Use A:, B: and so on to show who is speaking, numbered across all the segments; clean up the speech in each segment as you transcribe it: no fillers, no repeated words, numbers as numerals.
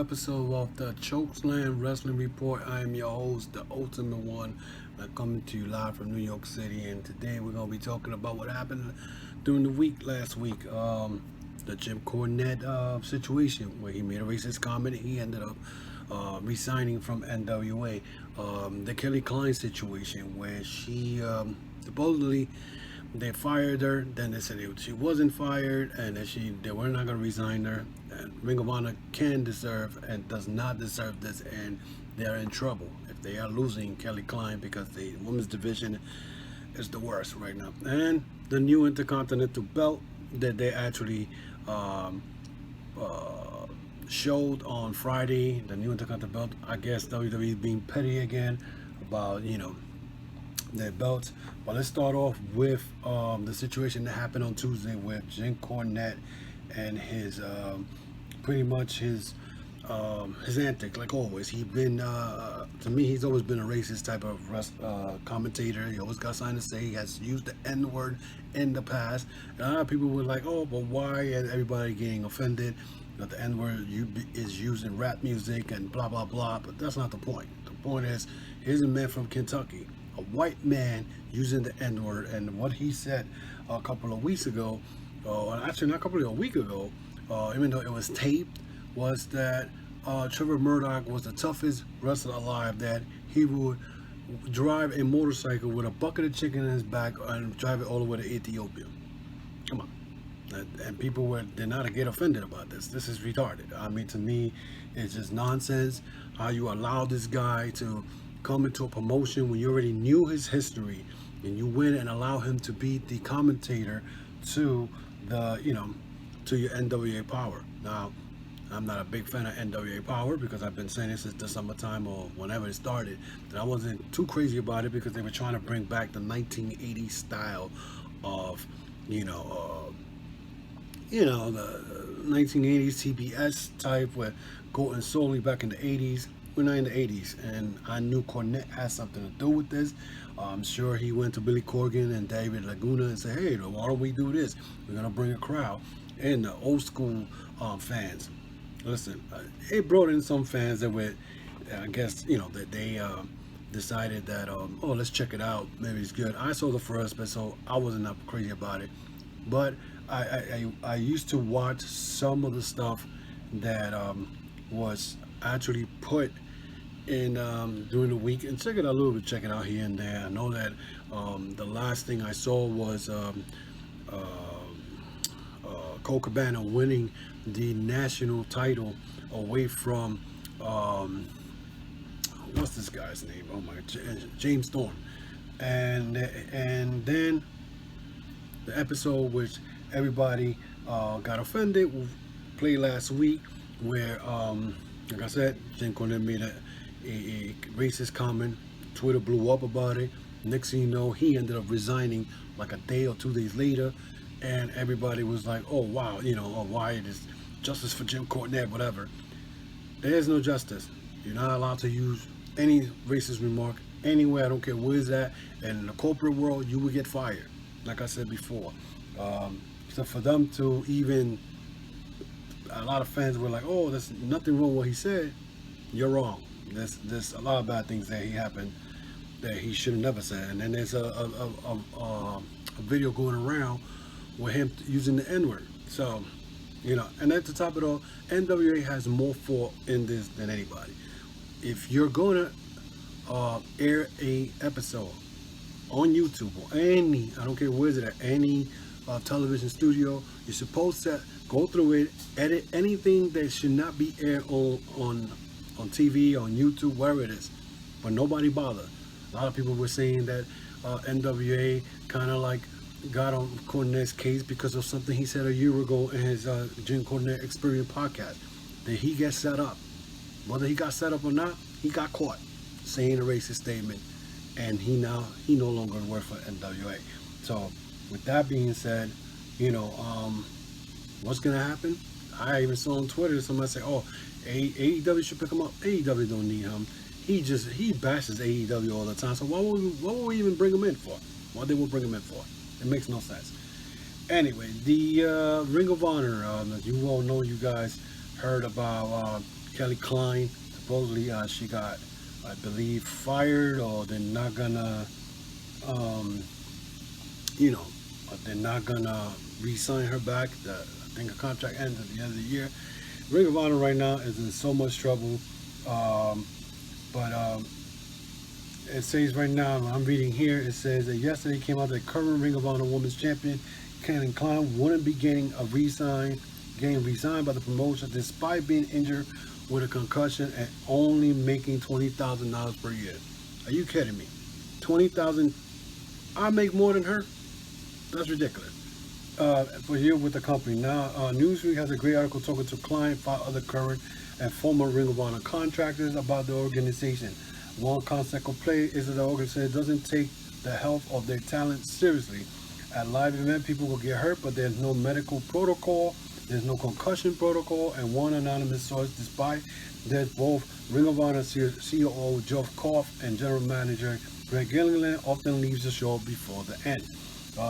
A: episode of the Chokeslam Wrestling Report. I am your host, the Ultimate One. I'm coming to you live from New York City, and today we're going to be talking about what happened during the week last week. The Jim Cornette situation where he made a racist comment. He ended up resigning from NWA. The Kelly Klein situation where she supposedly they fired her, then they said she wasn't fired, and that they were not going to resign her. And Ring of Honor can deserve and does not deserve this, and they're in trouble if they are losing Kelly Klein because the women's division is the worst right now. And the new Intercontinental Belt that they actually showed on Friday, the new Intercontinental Belt. I guess WWE is being petty again about their belts. But let's start off with the situation that happened on Tuesday with Jim Cornette and his pretty much his antics. Like always, he's been to me, he's always been a racist type of commentator. He always got something to say. He has used the N-word in the past, and a lot of people were like, "Oh, but why?" And everybody getting offended that the N-word is used in rap music and blah blah blah. But that's not the point. The point is, here's a man from Kentucky, a white man using the N-word, and what he said a couple of weeks ago, actually not a couple of weeks ago, even though it was taped, was that Trevor Murdoch was the toughest wrestler alive, that he would drive a motorcycle with a bucket of chicken in his back and drive it all the way to Ethiopia. Come on. And people did not get offended about this. This is retarded. I mean, to me, it's just nonsense how you allow this guy to come into a promotion when you already knew his history, and you win and allow him to be the commentator to the to your NWA Power. Now, I'm not a big fan of NWA Power because I've been saying this since the summertime or whenever it started, and I wasn't too crazy about it because they were trying to bring back the 1980s style of the 1980s TBS type, where going solely back in the 80s. We're not in the 80s, and I knew Cornette had something to do with this. I'm sure he went to Billy Corgan and David Laguna and said, "Hey, why don't we do this? We're gonna bring a crowd." And the old school fans, listen, it brought in some fans that were, I guess, that they decided that, oh, let's check it out. Maybe it's good. I saw the first, but so I wasn't that crazy about it. But I used to watch some of the stuff that was actually put in during the week, and check it out a little bit, check it out here and there. I know that the last thing I saw was Cole Cabana winning the national title away from what's this guy's name? Oh my, James Storm. And then the episode which everybody got offended played last week, where like I said, Jim Cornette made a racist comment. Twitter blew up about it. Next thing you know, he ended up resigning like a day or 2 days later, and everybody was like, "Oh wow, why it is justice for Jim Cornette, whatever." There is no justice. You're not allowed to use any racist remark anywhere. I don't care where it's at. And in the corporate world, you will get fired. Like I said before. So for them to even, a lot of fans were like, "Oh, there's nothing wrong with what he said." You're wrong. There's a lot of bad things that happened that he should have never said. And then there's a video going around with him using the N-word. So, and at the top of it all, NWA has more fault in this than anybody. If you're gonna air a episode on YouTube or I don't care where is it at, any television studio, you're supposed to go through it, edit anything that should not be aired on TV, on YouTube, wherever it is. But nobody bothered. A lot of people were saying that NWA kind of like got on Cornette's case because of something he said a year ago in his Jim Cornette Experience podcast, that he gets set up. Whether he got set up or not, he got caught saying a racist statement, and he no longer works for NWA. So with that being said, what's gonna happen? I even saw on Twitter somebody say, "Oh, AEW should pick him up." AEW don't need him. He bashes AEW all the time. So what would we even bring him in for? What they will bring him in for? It makes no sense. Anyway, the Ring of Honor, as you all know, you guys heard about Kelly Klein. Supposedly she got, I believe, fired, or they're not gonna, um, you know, they're not gonna re-sign her back. I think her contract ends at the end of the year. Ring of Honor right now is in so much trouble. Um, but it says right now, I'm reading here, it says that yesterday came out that current Ring of Honor Women's Champion, Kelly Klein, wouldn't be getting resigned by the promotion despite being injured with a concussion and only making $20,000 per year. Are you kidding me? 20,000? I make more than her? That's ridiculous. For a year with the company. Now, Newsweek has a great article talking to Klein, 5 other current and former Ring of Honor contractors about the organization. One consequential play is that the organization doesn't take the health of their talent seriously. At live event, people will get hurt, but there's no medical protocol, there's no concussion protocol, and one anonymous source, despite that both Ring of Honor COO Geoff Koff and General Manager Greg Gilliland often leaves the show before the end.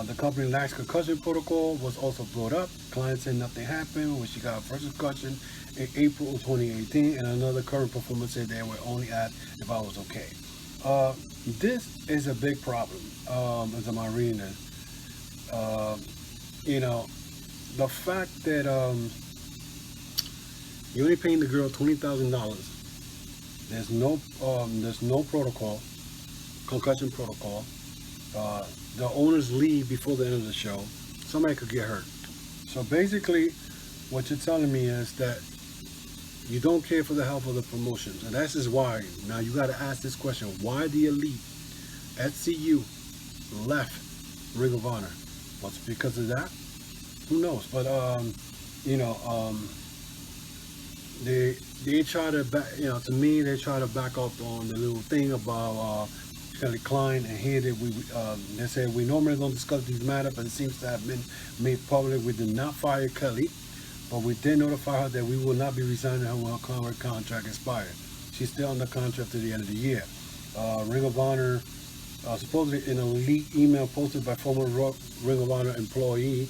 A: The company lacks concussion protocol was also brought up. Client said nothing happened when she got her first concussion in April of 2018, and another current performer said they were only asked if I was okay. This is a big problem, as I'm reading this. You know, the fact that you're only paying the girl $20,000. There's no protocol, concussion protocol. The owners leave before the end of the show. Somebody could get hurt. So basically, what you're telling me is that you don't care for the health of the promotions, and that's just why. Now you got to ask this question: why the Elite SCU left Ring of Honor? What's because of that? Who knows? But they try to back. To me, they try to back up on the little thing about Kelly Klein, and here they said we normally don't discuss these matters, but it seems to have been made public. We did not fire Kelly, but we did notify her that we will not be resigning her when her current contract expired. She's still under contract to the end of the year. Ring of Honor, supposedly in a leaked email posted by former Ring of Honor employee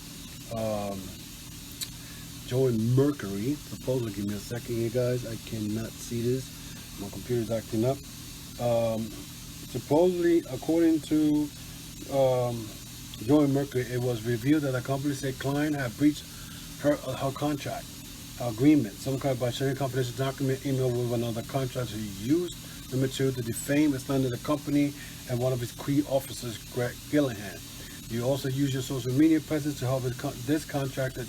A: Joey Mercury. Supposedly, give me a second here, guys. I cannot see this. My computer's acting up. Supposedly, according to Joey Mercury, it was revealed that the company said Klein had breached her contract agreement, some kind by sharing confidential document email with another contractor who used the material to defame and slander the company and one of its key officers, Greg Gilliland. You also use your social media presence to help this contractor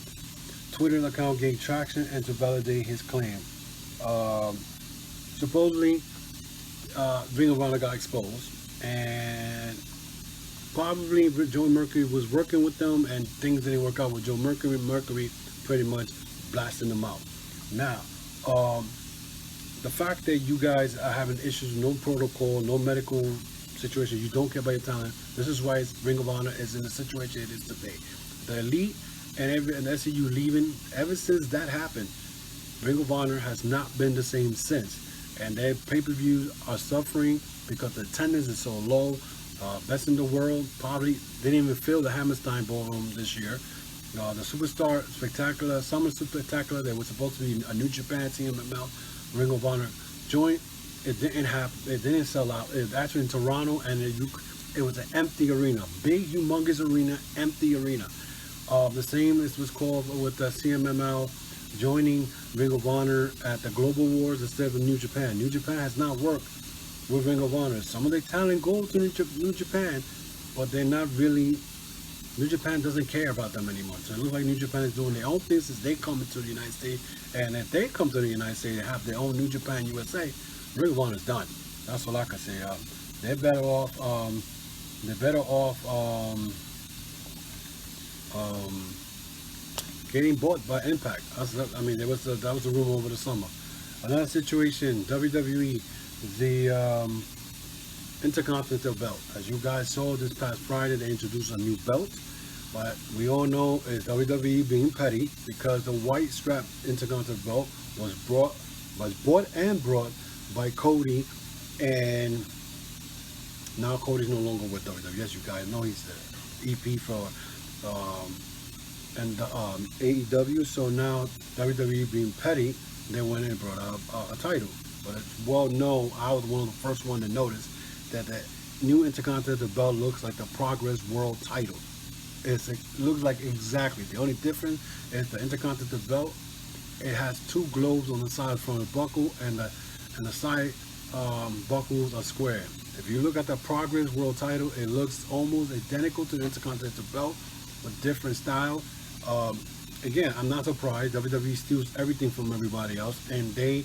A: Twitter account gain traction and to validate his claim. Supposedly, Ring of Honor got exposed, and probably Joe Mercury was working with them, and things didn't work out with Joe Mercury. Mercury pretty much blasting them out. Now, the fact that you guys are having issues, no protocol, no medical situation, you don't care about your talent. This is why Ring of Honor is in the situation it is today. The Elite and SCU leaving, ever since that happened, Ring of Honor has not been the same since. And their pay-per-views are suffering because the attendance is so low. Best in the world probably didn't even fill the Hammerstein Ballroom this year. The Superstar Spectacular, Summer Spectacular, that was supposed to be a New Japan CMLL Ring of Honor joint. It didn't happen. It didn't sell out. It was actually in Toronto, and it was an empty arena, big, humongous arena, empty arena. The same as was called with the CMLL joining Ring of Honor at the Global Wars instead of New Japan. New Japan has not worked with Ring of Honor. Some of their talent goes to New Japan, but they're not really. New Japan doesn't care about them anymore. So it looks like New Japan is doing their own thing since they come into the United States. And if they come to the United States and have their own New Japan USA, Ring of Honor is done. That's all I can say. They're better off. Getting bought by Impact. That was a rumor over the summer. Another situation, WWE, the Intercontinental Belt. As you guys saw this past Friday, they introduced a new belt. But we all know it's WWE being petty because the white strap Intercontinental Belt was bought by Cody, and now Cody's no longer with WWE. Yes, you guys know he's the EP for AEW. So now WWE being petty they went in and brought out a title. But it's well known, I was one of the first one to notice that the new Intercontinental Belt looks like the Progress World title. It looks like exactly. The only difference is the Intercontinental Belt. It has two globes on the side from the buckle, and the side buckles are square. If you look at the Progress World title, it looks almost identical to the Intercontinental Belt, but different style. Um, Again, I'm not surprised. WWE steals everything from everybody else, and they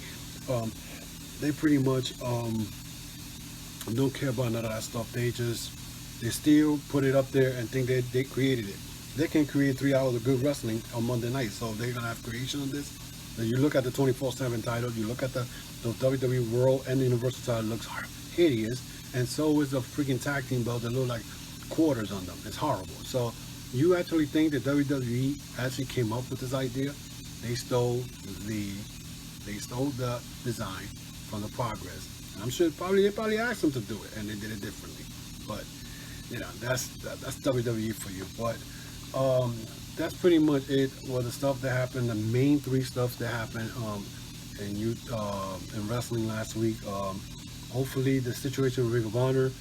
A: pretty much don't care about none of that stuff. They still put it up there and think they created it. They can create 3 hours of good wrestling on Monday night, so they're gonna have creation on this. Then you look at the 24/7 title, you look at the WWE World and the Universal title, looks hideous, and so is the freaking tag team belt that look like quarters on them. It's horrible. So you actually think that WWE actually came up with this idea? They stole the design from the Progress. And I'm sure they probably asked them to do it, and they did it differently. But that's WWE for you. But that's pretty much it. Well, the stuff that happened, the main three stuff that happened in wrestling last week. Hopefully, the situation with Ring of Honor,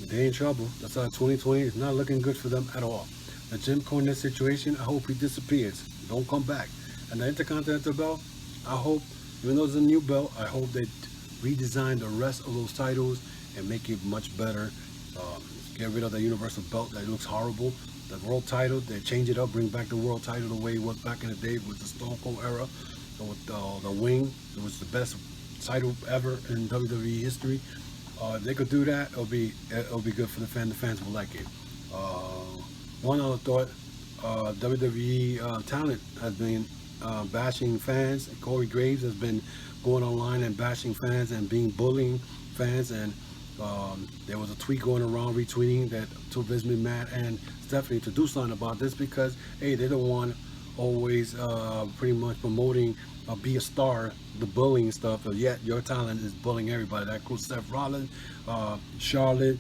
A: they in trouble. That's how 2020 is not looking good for them at all. The Jim Cornette situation, I hope he disappears. Don't come back. And the Intercontinental Belt, I hope, even though it's a new belt, I hope they redesign the rest of those titles and make it much better. Get rid of the Universal Belt that looks horrible. The World title, they change it up, bring back the World title the way it was back in the day with the Stone Cold era. So with the Wing, it was the best title ever in WWE history. If they could do that, it'll be good for the fans. The fans will like it. One other thought: WWE talent has been bashing fans. Corey Graves has been going online and bashing fans and bullying fans. And there was a tweet going around retweeting that to Vince McMahon and Stephanie to do something about this because hey, they're the one always pretty much promoting be a star, the bullying stuff, but yet your talent is bullying everybody. That includes Seth Rollins, Charlotte,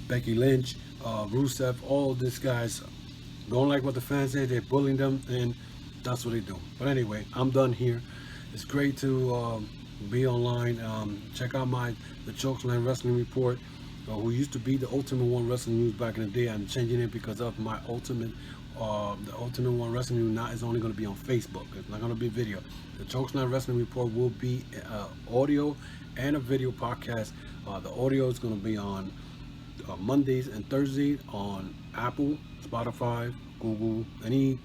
A: Becky Lynch, Rusev, all these guys don't like what the fans say, they're bullying them, and that's what they do. But anyway, I'm done here. It's great to be online. Check out the Chokeslam Wrestling Report, who used to be the Ultimate One Wrestling News back in the day. I'm changing it because of my the Ultimate One Wrestling News now is only going to be on Facebook. It's not going to be video. The Chokeslam Wrestling Report will be audio and a video podcast. The audio is going to be on Mondays and Thursdays on Apple, Spotify, Google, any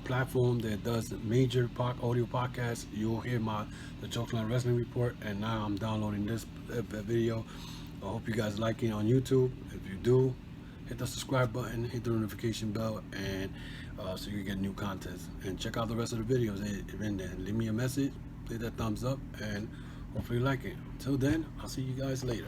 A: platform that does major audio podcasts. You'll hear the Chokeslam Wrestling Report. And now I'm downloading this video. I hope you guys like it on YouTube. If you do, hit the subscribe button, hit the notification bell, and so you get new content. And check out the rest of the videos in there. Leave me a message, hit that thumbs up, and hopefully you like it. Until then, I'll see you guys later.